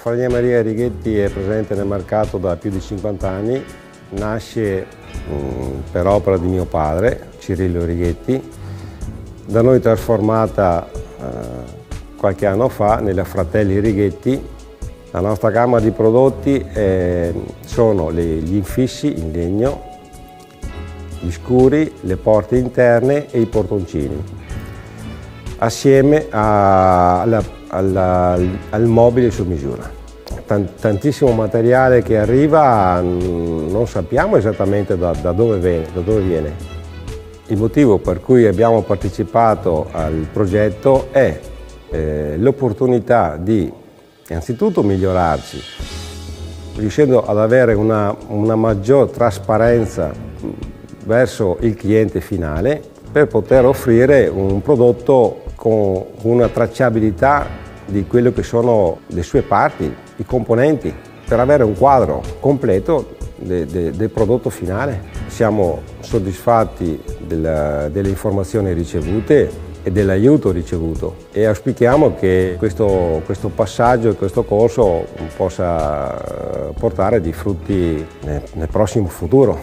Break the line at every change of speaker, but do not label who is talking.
Falegnameria Righetti è presente nel mercato da più di 50 anni, nasce per opera di mio padre, Cirillo Righetti, da noi trasformata qualche anno fa nella Fratelli Righetti. La nostra gamma di prodotti sono gli infissi in legno, gli scuri, le porte interne e i portoncini, assieme al mobile su misura. Tantissimo materiale che arriva, non sappiamo esattamente da dove viene. Il motivo per cui abbiamo partecipato al progetto è l'opportunità di innanzitutto migliorarci, riuscendo ad avere una maggior trasparenza verso il cliente finale per poter offrire un prodotto con una tracciabilità di quello che sono le sue parti, i componenti, per avere un quadro completo del prodotto finale. Siamo soddisfatti delle informazioni ricevute e dell'aiuto ricevuto e auspichiamo che questo passaggio e questo corso possa portare dei frutti nel prossimo futuro.